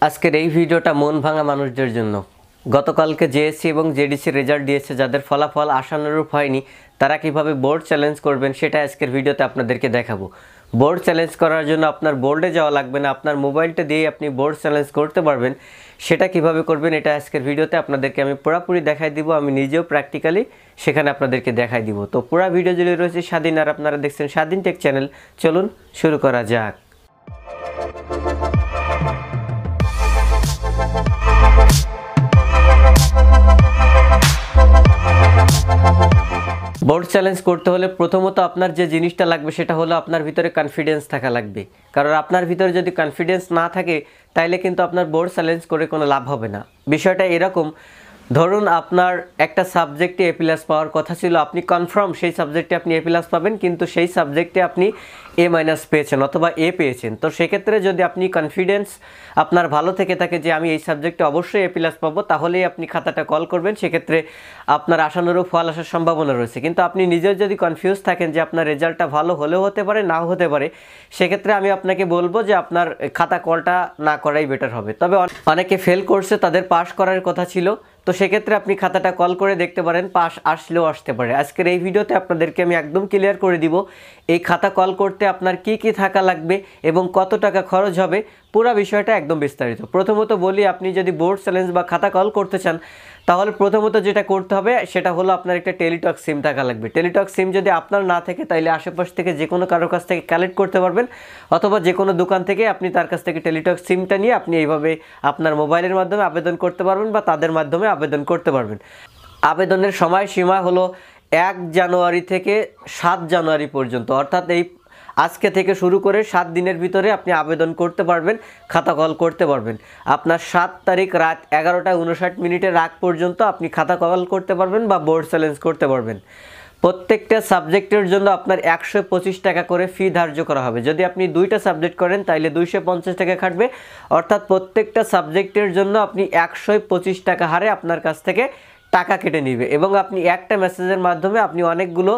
আজকের এই ভিডিওটা মন ভাঙা মানুষদের জন্য। গতকালকে জেএসসি এবং জেডিসি রেজাল্ট দিয়েছে, যাদের ফলাফল আশানুরূপ হয়নি তারা কিভাবে বোর্ড চ্যালেঞ্জ করবেন সেটা আজকের ভিডিওতে আপনাদেরকে দেখাবো। বোর্ড চ্যালেঞ্জ করার জন্য আপনার বোর্ডে যাওয়া লাগবে না, আপনার মোবাইলটা দিয়ে আপনি বোর্ড চ্যালেঞ্জ করতে পারবেন। সেটা কিভাবে করবেন এটা আজকের ভিডিওতে আপনাদেরকে আমি পুরোপুরি দেখাই দিব। আমি নিজেও প্র্যাকটিক্যালি সেখানে আপনাদেরকে দেখাই দিব। তো পুরো ভিডিও জুড়ে রয়েছে স্বাধীন, আর আপনারা দেখছেন স্বাধীন টেক চ্যানেল। চলুন শুরু করা যাক। বোর্ড চ্যালেঞ্জ করতে হলে প্রথমত আপনার যে জিনিসটা লাগবে সেটা হলো আপনার ভিতরে কনফিডেন্স থাকা লাগবে। কারণ আপনার ভিতরে যদি কনফিডেন্স না থাকে তাইলে কিন্তু আপনার বোর্ড চ্যালেঞ্জ করে কোনো লাভ হবে না। বিষয়টা এরকম, ধরুন আপনার একটা সাবজেক্টে এ প্লাস পাওয়ার কথা ছিল, আপনি কনফার্ম সেই সাবজেক্টে আপনি এ প্লাস পাবেন, কিন্তু সেই সাবজেক্টে আপনি এ মাইনাস পেয়েছেন অথবা এ পেয়েছেন। তো সেক্ষেত্রে যদি আপনি কনফিডেন্স আপনার ভালো থেকে থাকে যে আমি এই সাবজেক্টে অবশ্যই এ প্লাস পাবো, তাহলেই আপনি খাতাটা কল করবেন, সেক্ষেত্রে আপনার আশানুরূপ ফল আসার সম্ভাবনা রয়েছে। কিন্তু আপনি নিজেও যদি কনফিউজ থাকেন যে আপনার রেজাল্টটা ভালো হলেও হতে পারে, নাও হতে পারে, সেক্ষেত্রে আমি আপনাকে বলবো যে আপনার খাতা কলটা না করাই বেটার হবে। তবে অনেকে ফেল করছে, তাদের পাস করার কথা ছিল, তো সেক্ষেত্রে আপনি খাতাটা কল করে দেখতে পারেন, পাস আসলেও আসতে পারে। আজকের এই ভিডিওতে আপনাদেরকে আমি একদম ক্লিয়ার করে দিব এই খাতা কল করতে আপনার কি কি থাকা লাগবে এবং কত টাকা খরচ হবে, পুরো বিষয়টা একদম বিস্তারিত। প্রথমত বলি, আপনি যদি বোর্ড চ্যালেঞ্জ বা খাতা কল করতে চান তাহলে প্রথমত যেটা করতে হবে সেটা হলো আপনার একটা টেলিটক সিম থাকা লাগবে। টেলিটক সিম যদি আপনার না থাকে তাহলে আশেপাশ থেকে যে কোনো কারোর কাছ থেকে কালেক্ট করতে পারবেন, অথবা যে কোনো দোকান থেকে আপনি তার কাছ থেকে টেলিটক সিমটা নিয়ে আপনি এইভাবে আপনার মোবাইলের মাধ্যমে আবেদন করতে পারবেন বা তাদের মাধ্যমে আবেদন করতে পারবেন। আবেদনের সময়সীমা হলো 1 জানুয়ারি থেকে 7 জানুয়ারি পর্যন্ত, অর্থাৎ এই আজকে থেকে শুরু করে 7 দিনের ভিতরে আপনি আবেদন করতে পারবেন, খাতা কল করতে পারবেন। আপনার 7 তারিখ রাত 11:59 আগ পর্যন্ত আপনি খাতা কল করতে পারবেন বা বোর্ড চ্যালেঞ্জ করতে পারবেন। প্রত্যেকটা সাবজেক্টের জন্য আপনার 125 টাকা করে ফি ধার্য করা হবে। যদি আপনি 2টা সাবজেক্ট করেন তাহলে 250 টাকা কাটবে, অর্থাৎ প্রত্যেকটা সাবজেক্টের জন্য আপনি 125 টাকা হারে আপনার কাছ থেকে টাকা কেটে নেবে, এবং আপনি একটা মেসেজের মাধ্যমে আপনি অনেকগুলো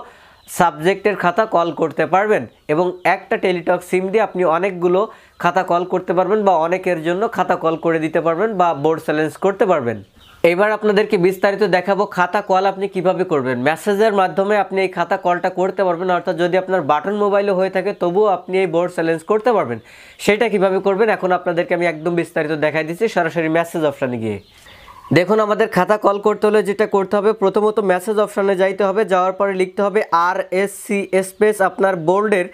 সাবজেক্টের খাতা কল করতে পারবেন, এবং একটা টেলিটক সিম দিয়ে আপনি অনেকগুলো খাতা কল করতে পারবেন বা অনেকের জন্য খাতা কল করে দিতে পারবেন বা বোর্ড চ্যালেঞ্জ করতে পারবেন। এবার আপনাদেরকে বিস্তারিত দেখাবো খাতা কল আপনি কিভাবে করবেন। মেসেজের মাধ্যমে আপনি এই খাতা কলটা করতে পারবেন, অর্থাৎ যদি আপনার বাটন মোবাইলে হয়ে থাকে তবুও আপনি এই বোর্ড চ্যালেঞ্জ করতে পারবেন। সেটা কিভাবে করবেন এখন আপনাদেরকে আমি একদম বিস্তারিত দেখাই দিচ্ছি, সরাসরি মেসেজ অপশানে গিয়ে। দেখুন, আমাদের খাতা কল করতে হলে যেটা করতে হবে, প্রথমত মেসেজ অপশানে যাইতে হবে। যাওয়ার পরে লিখতে হবে RSC স্পেস আপনার বোর্ডের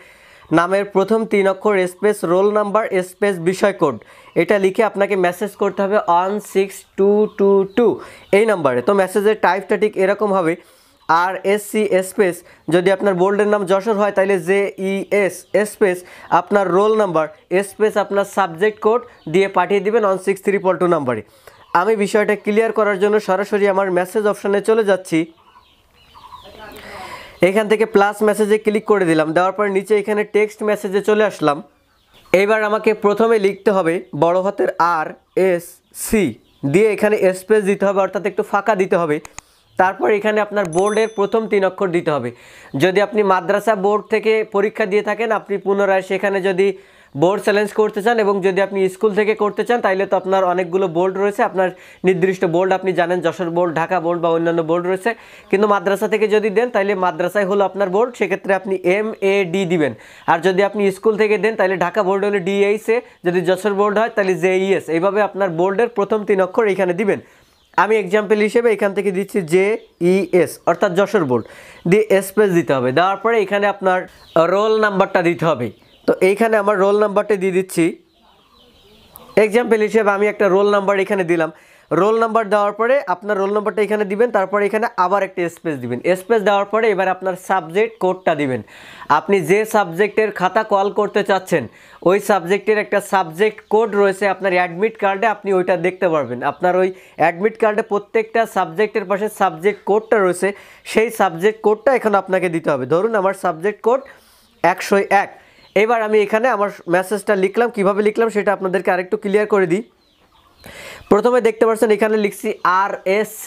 নামের প্রথম 3 অক্ষর স্পেস রোল নাম্বার স্পেস বিষয় কোড, এটা লিখে আপনাকে মেসেজ করতে হবে 16222 এই নাম্বারে। তো মেসেজের টাইপটা ঠিক এরকম হবে, RSC স্পেস যদি আপনার বোর্ডের নাম যশোর হয় তাহলে JES স্পেস আপনার রোল নাম্বার স্পেস আপনার সাবজেক্ট কোড দিয়ে পাঠিয়ে দিবেন 16322 নাম্বারে। আমি বিষয়টা ক্লিয়ার করার জন্য সরাসরি আমার মেসেজ অপশানে চলে যাচ্ছি। এখান থেকে প্লাস মেসেজে ক্লিক করে দিলাম, দেওয়ার পর নিচে এখানে টেক্সট মেসেজে চলে আসলাম। এইবার আমাকে প্রথমে লিখতে হবে বড় হাতের RSC দিয়ে এখানে স্পেস দিতে হবে, অর্থাৎ একটু ফাঁকা দিতে হবে। তারপর এখানে আপনার বোর্ডের প্রথম 3 অক্ষর দিতে হবে। যদি আপনি মাদ্রাসা বোর্ড থেকে পরীক্ষা দিয়ে থাকেন, আপনি পুনরায় সেখানে যদি বোর্ড চ্যালেঞ্জ করতে চান, এবং যদি আপনি স্কুল থেকে করতে চান তাহলে তো আপনার অনেকগুলো বোর্ড রয়েছে, আপনার নির্দিষ্ট বোর্ড আপনি জানেন, যশোর বোর্ড, ঢাকা বোর্ড বা অন্যান্য বোর্ড রয়েছে। কিন্তু মাদ্রাসা থেকে যদি দেন তাহলে মাদ্রাসায় হলো আপনার বোর্ড, সেক্ষেত্রে আপনি MAD দিবেন। আর যদি আপনি স্কুল থেকে দেন তাহলে ঢাকা বোর্ড হলে DHA, যদি যশোর বোর্ড হয় তাহলে JES। এইভাবে আপনার বোর্ডের প্রথম 3 অক্ষর এখানে দিবেন। আমি এক্সাম্পল হিসেবে এখান থেকে দিচ্ছি JES অর্থাৎ যশোর বোর্ড, দিয়ে স্পেস দিতে হবে। দেওয়ার পরে এখানে আপনার রোল নাম্বারটা দিতে হবে। তো এইখানে আমার রোল নাম্বারটা দিয়ে দিচ্ছি। এক্সাম্পল হিসেবে আমি একটা রোল নাম্বার এখানে দিলাম। রোল নাম্বার দেওয়ার পরে আপনার রোল নাম্বারটা এখানে দিবেন, তারপরে এখানে আবার একটা স্পেস দিবেন। স্পেস দেওয়ার পরে এবার আপনার সাবজেক্ট কোডটা দিবেন। আপনি যে সাবজেক্টের খাতা কল করতে চাচ্ছেন ওই সাবজেক্টের একটা সাবজেক্ট কোড রয়েছে আপনার অ্যাডমিট কার্ডে, আপনি ওইটা দেখতে পারবেন। আপনার ওই অ্যাডমিট কার্ডে প্রত্যেকটা সাবজেক্টের পাশে সাবজেক্ট কোডটা রয়েছে, সেই সাবজেক্ট কোডটা এখন আপনাকে দিতে হবে। ধরুন আমার সাবজেক্ট কোড 101। এবার আমি এখানে আমার মেসেজটা লিখলাম, কিভাবে লিখলাম সেটা আপনাদেরকে আরেকটু ক্লিয়ার করে দিই। প্রথমে দেখতে পাচ্ছেন এখানে লিখছি RSC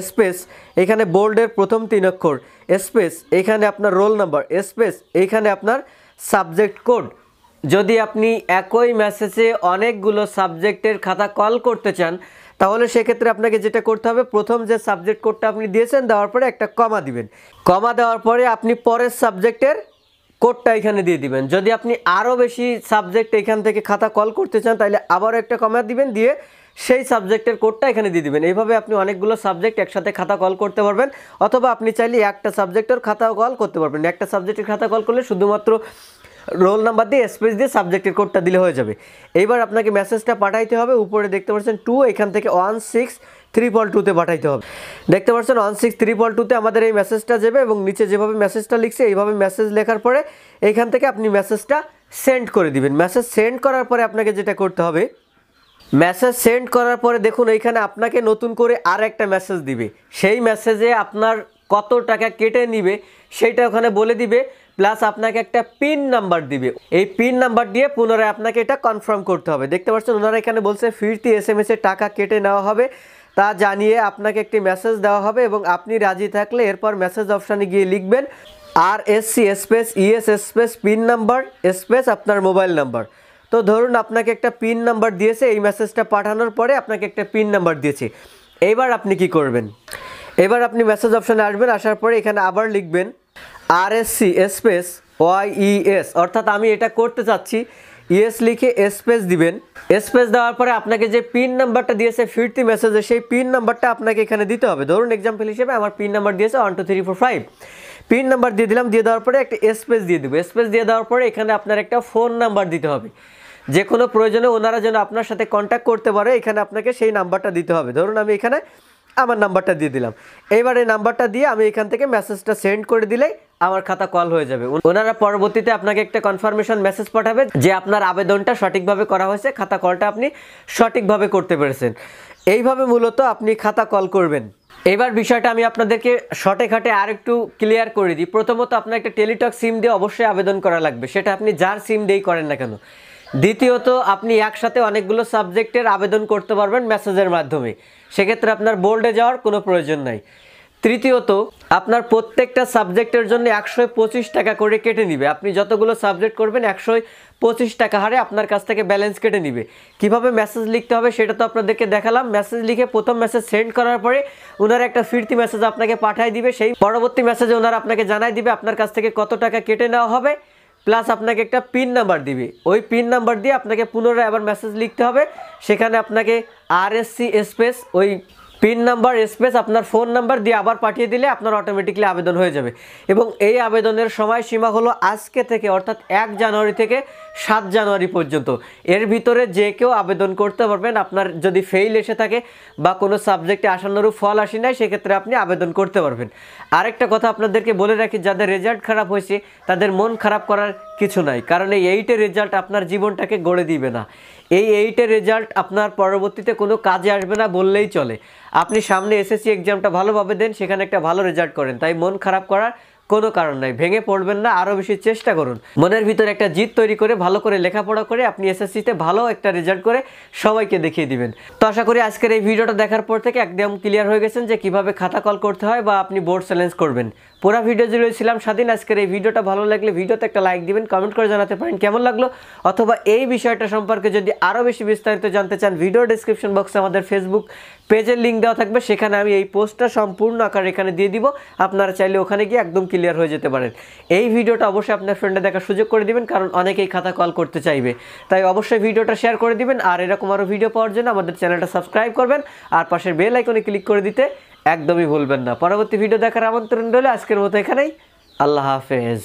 স্পেস এখানে বোর্ডের প্রথম 3 অক্ষর স্পেস এখানে আপনার রোল নাম্বার স্পেস এখানে আপনার সাবজেক্ট কোড যদি আপনি একই মেসেজে অনেকগুলো সাবজেক্টের খাতা কল করতে চান, তাহলে সেক্ষেত্রে আপনাকে যেটা করতে হবে, প্রথম যে সাবজেক্ট কোডটা আপনি দিয়েছেন দেওয়ার পরে একটা কমা দিবেন। কমা দেওয়ার পরে আপনি পরের সাবজেক্টের কোডটা এখানে দিয়ে দিবেন। যদি আপনি আরও বেশি সাবজেক্ট এখান থেকে খাতা কল করতে চান, তাহলে আবারও একটা কমা দিবেন, দিয়ে সেই সাবজেক্টের কোডটা এখানে দিয়ে দিবেন। এইভাবে আপনি অনেকগুলো সাবজেক্ট একসাথে খাতা কল করতে পারবেন, অথবা আপনি চাইলে একটা সাবজেক্টের খাতা কল করতে পারবেন। একটা সাবজেক্টের খাতা কল করলে শুধুমাত্র রোল নাম্বার দিয়ে স্পেস দিয়ে সাবজেক্টের কোডটা দিলে হয়ে যাবে। এইবার আপনাকে মেসেজটা পাঠাইতে হবে, উপরে দেখতে পাচ্ছেন 2, এখান থেকে 163.2-তে পাঠাইতে হবে। দেখতে পাচ্ছেন 163.2-তে আমাদের এই মেসেজটা যাবে, এবং নিচে যেভাবে মেসেজটা লিখছে এইভাবে মেসেজ লেখার পরে এইখান থেকে আপনি মেসেজটা সেন্ড করে দিবেন। মেসেজ সেন্ড করার পরে আপনাকে যেটা করতে হবে, মেসেজ সেন্ড করার পরে দেখুন এইখানে আপনাকে নতুন করে আর একটা মেসেজ দিবে। সেই মেসেজে আপনার কত টাকা কেটে নিবে সেইটা ওখানে বলে দিবে, প্লাস আপনাকে একটা পিন নাম্বার দিবে। এই পিন নাম্বার দিয়ে পুনরায় আপনাকে এটা কনফার্ম করতে হবে। দেখতে পাচ্ছেন ওনারা এখানে বলছে ফিরতি SMS এর টাকা কেটে নেওয়া হবে, তা জানিয়ে আপনাকে একটি মেসেজ দেওয়া হবে, এবং আপনি রাজি থাকলে এরপর মেসেজ অপশানে গিয়ে লিখবেন RSC space ES space pin number space আপনার মোবাইল নাম্বার। তো ধরুন আপনাকে একটা পিন নাম্বার দিয়েছে, এই মেসেজটা পাঠানোর পরে আপনাকে একটা পিন নাম্বার দিয়েছে। এইবার আপনি কি করবেন, এবার আপনি মেসেজ অপশানে আসবেন, আসার পরে এখানে আবার লিখবেন RSC স্পেস YES, অর্থাৎ আমি এটা করতে চাচ্ছি, ইএস লিখে স্পেস দিবেন। স্পেস দেওয়ার পরে আপনাকে যে পিন নাম্বারটা দিয়েছে ফিরতি মেসেজে, সেই পিন নাম্বারটা আপনাকে এখানে দিতে হবে। ধরুন এক্সাম্পল হিসেবে আমার পিন নাম্বার দিয়েছে 12345, পিন নাম্বার দিয়ে দিলাম। দিয়ে দেওয়ার পরে একটা স্পেস দিয়ে দেবো। স্পেস দিয়ে দেওয়ার পরে এখানে আপনার একটা ফোন নাম্বার দিতে হবে, যে কোনো প্রয়োজনে ওনারা যেন আপনার সাথে কন্ট্যাক্ট করতে পারে, এখানে আপনাকে সেই নাম্বারটা দিতে হবে। ধরুন আমি এখানে আমার নাম্বারটা দিয়ে দিলাম। এইবার এই নাম্বারটা দিয়ে আমি এখান থেকে মেসেজটা সেন্ড করে দিলেই আমার খাতা কল হয়ে যাবে। ওনারা পরবর্তীতে আপনাকে একটা কনফার্মেশন মেসেজ পাঠাবে যে আপনার আবেদনটা সঠিকভাবে করা হয়েছে, খাতা কলটা আপনি সঠিকভাবে করতে পেরেছেন। এইভাবে মূলত আপনি খাতা কল করবেন। এবার বিষয়টা আমি আপনাদেরকে শর্টে খাটে আর একটু ক্লিয়ার করে দিই। প্রথমত আপনার একটা টেলিটক সিম দিয়ে অবশ্যই আবেদন করা লাগবে, সেটা আপনি যার সিম দিয়েই করেন না কেন। দ্বিতীয়ত আপনি একসাথে অনেকগুলো সাবজেক্টের আবেদন করতে পারবেন মেসেজের মাধ্যমে, সেক্ষেত্রে আপনার বোর্ডে যাওয়ার কোনো প্রয়োজন নাই। তৃতীয়ত আপনার প্রত্যেকটা সাবজেক্টের জন্য 125 টাকা করে কেটে নিবে। আপনি যতগুলো সাবজেক্ট করবেন 125 টাকা হারে আপনার কাছ থেকে ব্যালেন্স কেটে নিবে। কিভাবে মেসেজ লিখতে হবে সেটা তো আপনাদেরকে দেখালাম। মেসেজ লিখে প্রথম মেসেজ সেন্ড করার পরে ওনারা একটা ফিরতি মেসেজ আপনাকে পাঠিয়ে দিবে। সেই পরবর্তী মেসেজে ওনারা আপনাকে জানাই দিবে আপনার কাছ থেকে কত টাকা কেটে নেওয়া হবে, প্লাস আপনাকে একটা পিন নাম্বার দিবে। ওই পিন নাম্বার দিয়ে আপনাকে পুনরায় আবার মেসেজ লিখতে হবে। সেখানে আপনাকে RSC স্পেস ওই পিন নাম্বার স্পেস আপনার ফোন নাম্বার দিয়ে আবার পাঠিয়ে দিলে আপনার অটোমেটিকলি আবেদন হয়ে যাবে। এবং এই আবেদনের সময়সীমা হলো আজকে থেকে, অর্থাৎ 1 জানুয়ারি থেকে 7 জানুয়ারি পর্যন্ত। এর ভিতরে যে কেউ আবেদন করতে পারবেন। আপনার যদি ফেইল এসে থাকে বা কোনো সাবজেক্টে আশানুরূপ ফল আসে নাই, সেক্ষেত্রে আপনি আবেদন করতে পারবেন। আরেকটা কথা আপনাদেরকে বলে রাখি, যাদের রেজাল্ট খারাপ হয়েছে তাদের মন খারাপ করার কিছু নাই, কারণ এই 8-এর রেজাল্ট আপনার জীবনটাকে গড়ে দিবে না। এই 8-এর রেজাল্ট আপনার পরবর্তীতে কোনো কাজে আসবে না বললেই চলে। আপনি সামনে SSC এক্সামটা ভালোভাবে দেন, সেখানে একটা ভালো রেজাল্ট করেন, তাই মন খারাপ করার কোনো কারণ নাই। ভেঙে পড়বেন না, আরও বেশি চেষ্টা করুন। মনের ভিতরে একটা জিদ তৈরি করে ভালো করে লেখাপড়া করে আপনি SSCতে ভালো একটা রেজাল্ট করে সবাইকে দেখিয়ে দিবেন। তো আশা করি আজকের এই ভিডিওটা দেখার পর থেকে একদম ক্লিয়ার হয়ে গেছেন যে কিভাবে খাতা কল করতে হয় বা আপনি বোর্ড চ্যালেঞ্জ করবেন। পুরো ভিডিও জুড়ে ছিলাম স্বাধীন। আজকের এই ভিডিওটা ভালো লাগলে ভিডিওতে একটা লাইক দিবেন, কমেন্ট করে জানাতে পারেন কেমন লাগলো, অথবা এই বিষয়টা সম্পর্কে যদি আরও বেশি বিস্তারিত জানতে চান, ভিডিও ডেসক্রিপশন বক্সে আমাদের ফেসবুক পেজের লিঙ্ক দেওয়া থাকবে, সেখানে আমি এই পোস্টটা সম্পূর্ণ আকারে এখানে দিয়ে দিব। আপনারা চাইলে ওখানে গিয়ে একদম ক্লিয়ার হয়ে যেতে পারেন। এই ভিডিওটা অবশ্যই আপনার ফ্রেন্ডে দেখার সুযোগ করে দিবেন, কারণ অনেকেই খাতা কল করতে চাইবে, তাই অবশ্যই ভিডিওটা শেয়ার করে দিবেন। আর এরকম আরও ভিডিও পাওয়ার জন্য আমাদের চ্যানেলটা সাবস্ক্রাইব করবেন, আর পাশের বেল আইকনে ক্লিক করে দিতে একদমই ভুলবেন না। পরবর্তী ভিডিও দেখার আমন্ত্রণ রইল। আজকের মতো এখানেই, আল্লাহ হাফেজ।